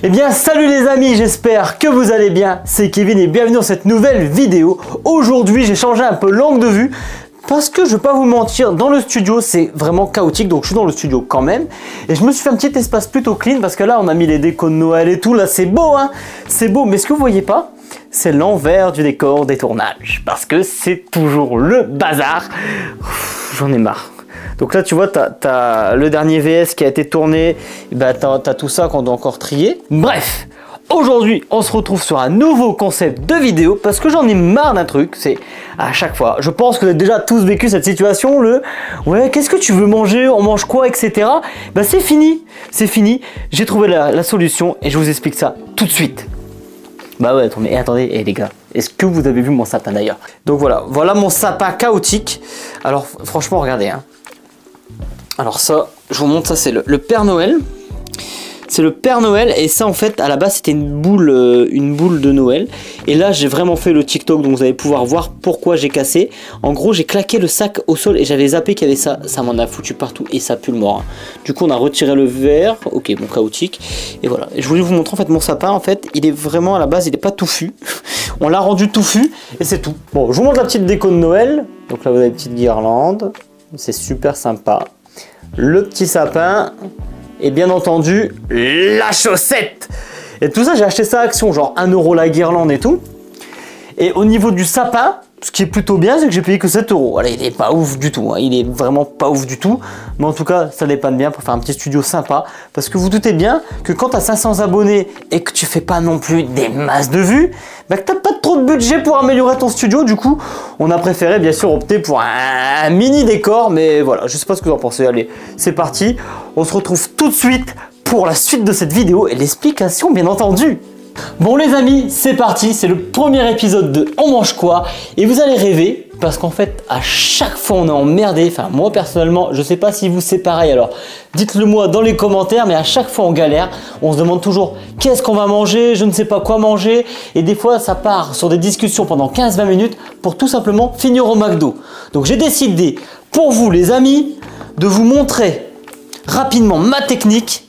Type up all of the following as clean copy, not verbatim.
Eh bien salut les amis, j'espère que vous allez bien, c'est Kevin et bienvenue dans cette nouvelle vidéo. Aujourd'hui j'ai changé un peu l'angle de vue parce que je vais pas vous mentir, dans le studio c'est vraiment chaotique, donc je suis dans le studio quand même. Et je me suis fait un petit espace plutôt clean parce que là on a mis les décos de Noël et tout, là c'est beau hein, c'est beau, mais ce que vous voyez pas, c'est l'envers du décor des tournages parce que c'est toujours le bazar. J'en ai marre. Donc là tu vois, t'as le dernier VS qui a été tourné, bah, t'as tout ça qu'on doit encore trier. Bref, aujourd'hui on se retrouve sur un nouveau concept de vidéo parce que j'en ai marre d'un truc, c'est à chaque fois, je pense que vous avez déjà tous vécu cette situation, ouais qu'est-ce que tu veux manger, on mange quoi, etc. Bah c'est fini, j'ai trouvé la solution et je vous explique ça tout de suite. Bah ouais, mais attendez, les gars, est-ce que vous avez vu mon sapin d'ailleurs? Donc voilà mon sapin chaotique. Alors franchement regardez hein. Alors ça, je vous montre, ça c'est le Père Noël. C'est le Père Noël et ça en fait à la base c'était une boule de Noël. Et là j'ai vraiment fait le TikTok donc vous allez pouvoir voir pourquoi j'ai cassé. En gros j'ai claqué le sac au sol et j'avais zappé qu'il y avait ça. Ça m'en a foutu partout et ça pue le mort. Du coup on a retiré le verre, ok bon chaotique. Et voilà, et je voulais vous montrer en fait mon sapin en fait il est vraiment à la base il n'est pas touffu. On l'a rendu touffu et c'est tout. Bon je vous montre la petite déco de Noël. Donc là vous avez une petite guirlande, c'est super sympa. Le petit sapin et bien entendu la chaussette. Et tout ça j'ai acheté ça à Action, genre 1 € la guirlande et tout. Et au niveau du sapin, ce qui est plutôt bien c'est que j'ai payé que 7 €. Voilà, il est pas ouf du tout, hein. Il est vraiment pas ouf du tout. Mais en tout cas ça dépanne bien pour faire un petit studio sympa. Parce que vous doutez bien que quand tu as 500 abonnés et que tu fais pas non plus des masses de vues, bah que tu n'as pas trop de budget pour améliorer ton studio. Du coup on a préféré bien sûr opter pour un mini décor. Mais voilà, je sais pas ce que vous en pensez. Allez c'est parti, on se retrouve tout de suite pour la suite de cette vidéo et l'explication bien entendu. Bon les amis, c'est parti, c'est le premier épisode de On mange quoi et vous allez rêver parce qu'en fait à chaque fois on est emmerdé, enfin moi personnellement je sais pas si vous c'est pareil alors dites-le moi dans les commentaires mais à chaque fois on galère, on se demande toujours qu'est-ce qu'on va manger, je ne sais pas quoi manger et des fois ça part sur des discussions pendant 15-20 minutes pour tout simplement finir au McDo. Donc j'ai décidé pour vous les amis de vous montrer rapidement ma technique.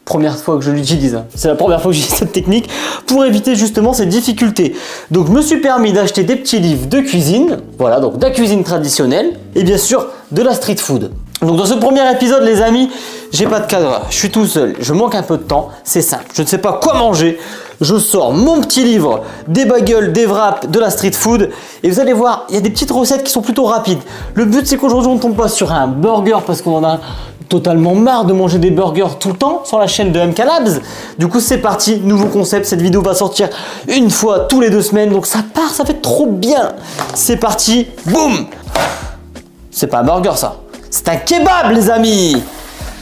Première fois que je l'utilise, c'est la première fois que j'utilise cette technique pour éviter justement ces difficultés. Donc je me suis permis d'acheter des petits livres de cuisine, voilà donc de la cuisine traditionnelle et bien sûr de la street food. Donc dans ce premier épisode les amis, j'ai pas de cadre, je suis tout seul, je manque un peu de temps, c'est simple, je ne sais pas quoi manger, je sors mon petit livre, des bagels, des wraps, de la street food et vous allez voir, il y a des petites recettes qui sont plutôt rapides. Le but c'est qu'aujourd'hui on ne tombe pas sur un burger parce qu'on en a totalement marre de manger des burgers tout le temps sur la chaîne de MK Labs. Du coup c'est parti, nouveau concept, cette vidéo va sortir une fois tous les 2 semaines donc ça part, ça fait trop bien. C'est parti, boum. C'est pas un burger ça, c'est un kebab les amis.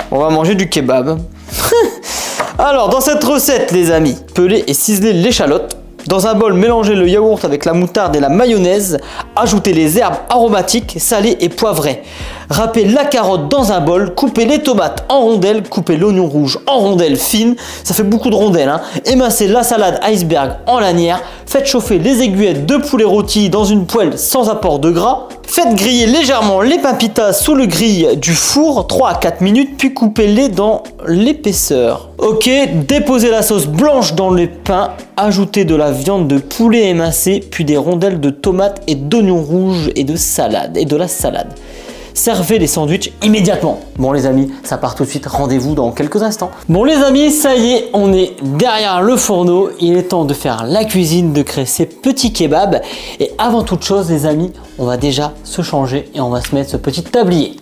On va manger du kebab. Alors dans cette recette les amis, peler et ciseler l'échalote. Dans un bol, mélangez le yaourt avec la moutarde et la mayonnaise. Ajoutez les herbes aromatiques, salées et poivrées. Râpez la carotte dans un bol. Coupez les tomates en rondelles. Coupez l'oignon rouge en rondelles fines. Ça fait beaucoup de rondelles. Hein. Émincez la salade iceberg en lanière. Faites chauffer les aiguillettes de poulet rôti dans une poêle sans apport de gras. Faites griller légèrement les papitas sous le grill du four 3 à 4 minutes. Puis coupez-les dans l'épaisseur. Ok, déposez la sauce blanche dans les pains. Ajoutez de la viande de poulet émincée, puis des rondelles de tomates et d'oignons rouges et de la salade. Servez les sandwichs immédiatement. Bon les amis, ça part tout de suite, rendez-vous dans quelques instants. Bon les amis, ça y est, on est derrière le fourneau. Il est temps de faire la cuisine, de créer ces petits kebabs. Et avant toute chose les amis, on va déjà se changer et on va se mettre ce petit tablier.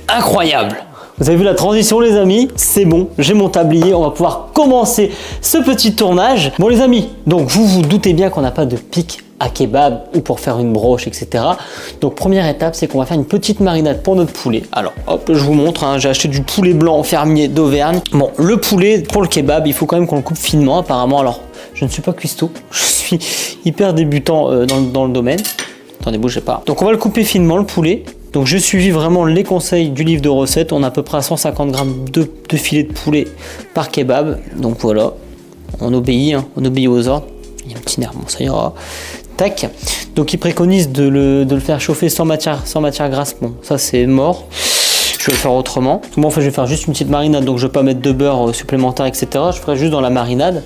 Incroyable! Vous avez vu la transition les amis, c'est bon, j'ai mon tablier, on va pouvoir commencer ce petit tournage. Bon les amis, donc vous vous doutez bien qu'on n'a pas de pic à kebab ou pour faire une broche, etc. Donc première étape, c'est qu'on va faire une petite marinade pour notre poulet. Alors hop, je vous montre, hein, j'ai acheté du poulet blanc fermier d'Auvergne. Bon, le poulet pour le kebab, il faut quand même qu'on le coupe finement apparemment. Alors, je ne suis pas cuistot, je suis hyper débutant dans le domaine. Attendez, bougez pas. Donc on va le couper finement le poulet. Donc j'ai suivi vraiment les conseils du livre de recettes. On a à peu près 150 grammes de filets de poulet par kebab. Donc voilà, on obéit, hein, on obéit aux ordres. Il y a un petit nerf, bon ça ira. Tac. Donc il préconise de le faire chauffer sans matière grasse. Bon, ça c'est mort. Je je vais le faire autrement. Moi en fait je vais faire juste une petite marinade, donc je vais pas mettre de beurre supplémentaire, etc. Je ferai juste dans la marinade.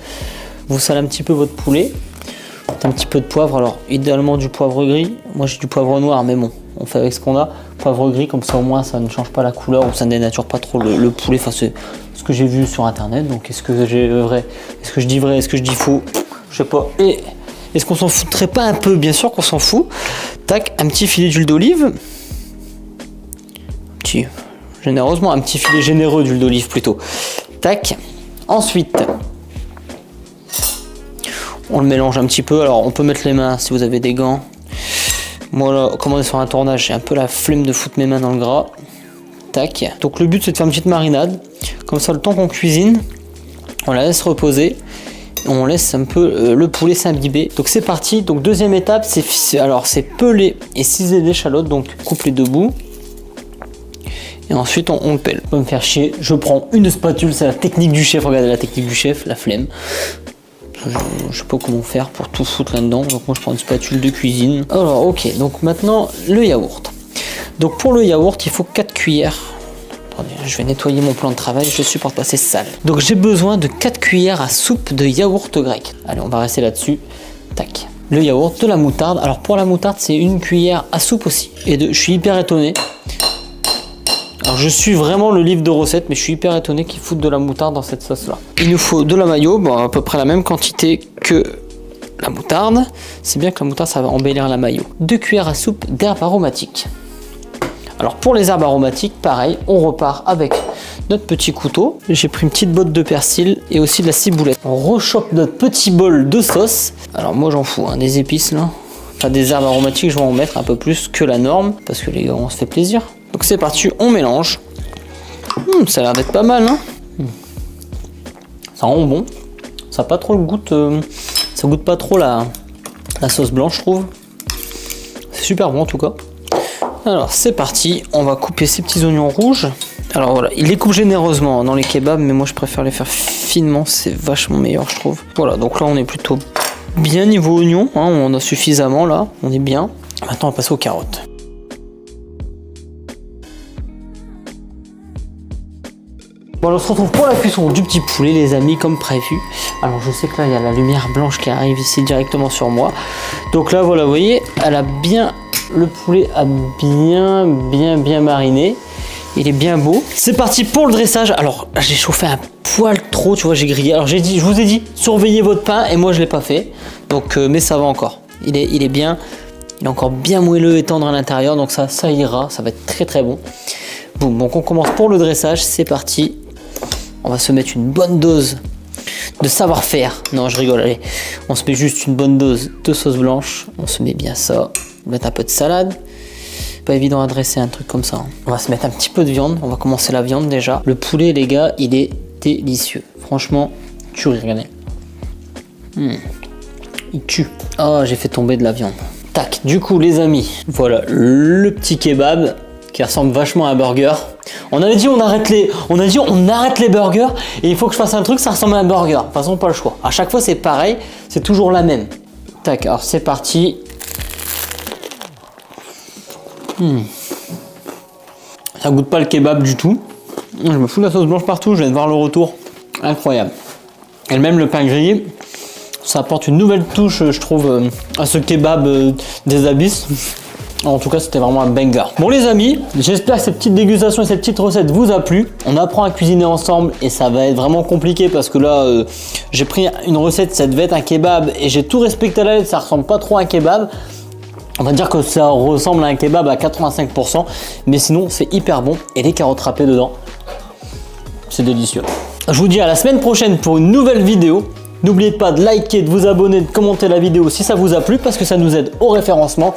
Vous salez un petit peu votre poulet. Un petit peu de poivre, alors idéalement du poivre gris. Moi j'ai du poivre noir, mais bon, on fait avec ce qu'on a. Poivre gris, comme ça au moins ça ne change pas la couleur ou ça ne dénature pas trop le poulet. Enfin, c'est ce que j'ai vu sur internet. Donc est-ce que j'ai vrai? Est-ce que je dis vrai? Est-ce que je dis faux? Je sais pas. Et est-ce qu'on s'en foutrait pas un peu? Bien sûr qu'on s'en fout. Tac, un petit filet d'huile d'olive. Généreusement, un petit filet généreux d'huile d'olive plutôt. Tac. Ensuite, on le mélange un petit peu. Alors on peut mettre les mains si vous avez des gants. Moi là, comme on est sur un tournage, j'ai un peu la flemme de foutre mes mains dans le gras. Tac. Donc le but c'est de faire une petite marinade. Comme ça, le temps qu'on cuisine, on la laisse reposer. On laisse un peu le poulet s'imbiber. Donc c'est parti. Donc deuxième étape, c'est peler et ciseler l'échalote. Donc coupe les deux bouts. Et ensuite on le pèle. Pas me faire chier. Je prends une spatule. C'est la technique du chef. Regardez la technique du chef. La flemme. Je sais pas comment faire pour tout foutre là-dedans. Donc moi je prends une spatule de cuisine. Alors ok. Donc maintenant le yaourt. Donc pour le yaourt, il faut 4 cuillères. Attendez, je vais nettoyer mon plan de travail. Je supporte pas, c'est sale. Donc j'ai besoin de 4 cuillères à soupe de yaourt grec. Allez, on va rester là-dessus. Tac. Le yaourt, de la moutarde. Alors pour la moutarde, c'est une cuillère à soupe aussi. Et je suis hyper étonné. Alors je suis vraiment le livre de recettes, mais je suis hyper étonné qu'ils foutent de la moutarde dans cette sauce là. Il nous faut de la mayo, bon, à peu près la même quantité que la moutarde. C'est bien que la moutarde ça va embellir la mayo. 2 cuillères à soupe d'herbes aromatiques. Alors pour les herbes aromatiques, pareil, on repart avec notre petit couteau. J'ai pris une petite botte de persil et aussi de la ciboulette. On rechoppe notre petit bol de sauce. Alors moi j'en fous, hein, des épices là. Enfin des herbes aromatiques, je vais en mettre un peu plus que la norme parce que les gars, on se fait plaisir. Donc c'est parti, on mélange. Ça a l'air d'être pas mal, hein. Ça rend bon. Ça n'a pas trop le goût. Ça goûte pas trop la sauce blanche, je trouve. C'est super bon en tout cas. Alors c'est parti, on va couper ces petits oignons rouges. Alors voilà, il les coupe généreusement dans les kebabs, mais moi je préfère les faire finement, c'est vachement meilleur je trouve. Voilà, donc là on est plutôt bien niveau oignon, hein, on a suffisamment là, on est bien. Maintenant on va passer aux carottes. Bon, alors on se retrouve pour la cuisson du petit poulet les amis, comme prévu. Alors je sais que là il y a la lumière blanche qui arrive ici directement sur moi. Donc là voilà, vous voyez, elle a bien... Le poulet a bien mariné. Il est bien beau. C'est parti pour le dressage. Alors j'ai chauffé un poil trop, tu vois, j'ai grillé. Alors je vous ai dit, surveillez votre pain et moi je l'ai pas fait. Donc mais ça va encore. Il est bien. Il est encore bien moelleux et tendre à l'intérieur. Donc ça ira. Ça va être très très bon. Boum, donc on commence pour le dressage. C'est parti. On va se mettre une bonne dose de savoir-faire. Non, je rigole, allez. On se met juste une bonne dose de sauce blanche. On se met bien ça. On va mettre un peu de salade. Pas évident à dresser un truc comme ça. Hein. On va se mettre un petit peu de viande. On va commencer la viande déjà. Le poulet, les gars, il est délicieux. Franchement, tuerie, regardez. Il tue. Oh, j'ai fait tomber de la viande. Tac, du coup, les amis, voilà le petit kebab qui ressemble vachement à un burger. On avait dit on arrête les burgers et il faut que je fasse un truc, ça ressemble à un burger. De toute façon, pas le choix. À chaque fois, c'est pareil, c'est toujours la même. Tac, alors c'est parti. Ça goûte pas le kebab du tout. Je me fous de la sauce blanche partout, je viens de voir le retour. Incroyable. Et même le pain grillé, ça apporte une nouvelle touche, je trouve, à ce kebab des abysses. En tout cas, c'était vraiment un banger. Bon les amis, j'espère que cette petite dégustation et cette petite recette vous a plu. On apprend à cuisiner ensemble et ça va être vraiment compliqué parce que là, j'ai pris une recette, ça devait être un kebab et j'ai tout respecté à la lettre, ça ressemble pas trop à un kebab. On va dire que ça ressemble à un kebab à 85%, mais sinon c'est hyper bon et les carottes râpées dedans, c'est délicieux. Je vous dis à la semaine prochaine pour une nouvelle vidéo. N'oubliez pas de liker, de vous abonner, de commenter la vidéo si ça vous a plu parce que ça nous aide au référencement.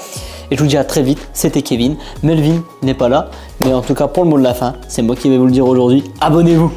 Et je vous dis à très vite, c'était Kevin. Melvin n'est pas là, mais en tout cas pour le mot de la fin, c'est moi qui vais vous le dire aujourd'hui. Abonnez-vous!